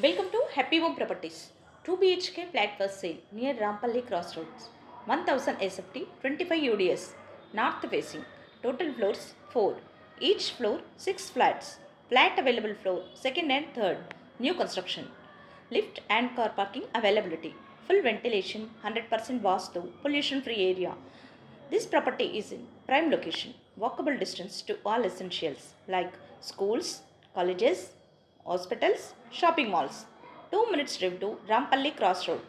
Welcome to Happy Home Properties. 2 BHK flat for sale near Rampalli Crossroads. 1000 SFT, 25 UDS. North facing. Total floors 4. Each floor 6 flats. Flat available floor 2nd and 3rd. New construction. Lift and car parking availability. Full ventilation, 100% vastu, pollution free area. This property is in prime location. Walkable distance to all essentials like schools, colleges, hospitals, shopping malls. 2 minutes drive to Rampalli Crossroad.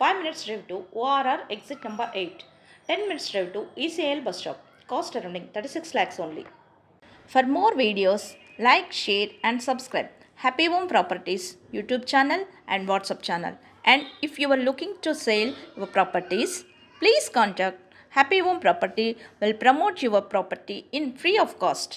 5 minutes drive to ORR exit number 8. 10 minutes drive to ECL bus stop. Cost around 36 lakhs only. For more videos, like, share and subscribe Happy Home Properties YouTube channel and WhatsApp channel. And if you are looking to sell your properties, please contact Happy Home Property will promote your property in free of cost.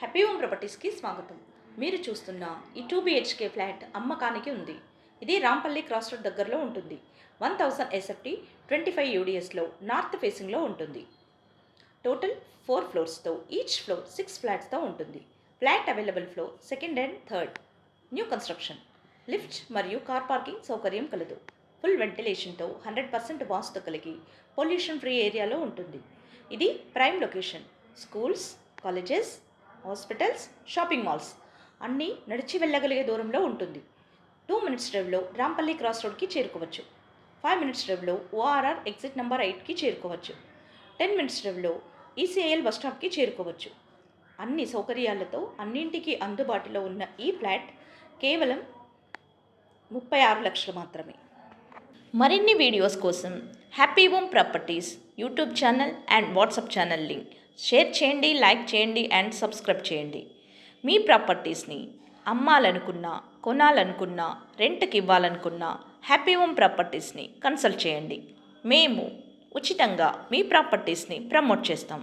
Happy Home ప్రాపర్టీస్కి స్వాగతం. మీరు చూస్తున్న ఈ 2 BHK flat అమ్మకానికి ఉంది. ఇది Rampalli cross road దగ్గరలో ఉంటుంది. 1000 ఎస్ఎఫ్టీ 25 యూడిఎస్లో నార్త్ ఫేసింగ్లో ఉంటుంది. టోటల్ 4 ఫ్లోర్స్తో ఈచ్ ఫ్లోర్ 6 ఫ్లాట్స్తో ఉంటుంది. Flat available floor 2nd and 3rd. New construction. Lift మరియు కార్ పార్కింగ్ సౌకర్యం కలదు. ఫుల్ వెంటిలేషన్తో 100% వాస్తు కలిగి పొల్యూషన్ ఫ్రీ ఏరియాలో ఉంటుంది. ఇది prime location. Schools, colleges, hospitals, shopping malls అన్నీ నడిచి వెళ్ళగలిగే దూరంలో ఉంటుంది. 2 minutes డ్రైవ్లో రాంపల్లి క్రాస్ రోడ్కి చేరుకోవచ్చు. 5 minutes డ్రైవ్లో ఓఆర్ఆర్ ఎగ్జిట్ నెంబర్ 8కి చేరుకోవచ్చు. 10 minutes డ్రైవ్లో ఈసీఐఎల్ బస్ స్టాప్కి చేరుకోవచ్చు. అన్ని సౌకర్యాలతో అన్నింటికి అందుబాటులో ఉన్న ఈ ఫ్లాట్ కేవలం 36 లక్షలు మాత్రమే. మరిన్ని వీడియోస్ కోసం happy home properties YouTube channel and WhatsApp channel link share చేయండి, లైక్ చేయండి అండ్ సబ్స్క్రైబ్ చేయండి. మీ ప్రాపర్టీస్ని అమ్మాలనుకున్నా, కొనాలనుకున్నా, రెంట్కి ఇవ్వాలనుకున్నా హ్యాపీ హోమ్ ప్రాపర్టీస్ని కన్సల్ట్ చేయండి. మేము ఉచితంగా మీ ప్రాపర్టీస్ని ప్రమోట్ చేస్తాం.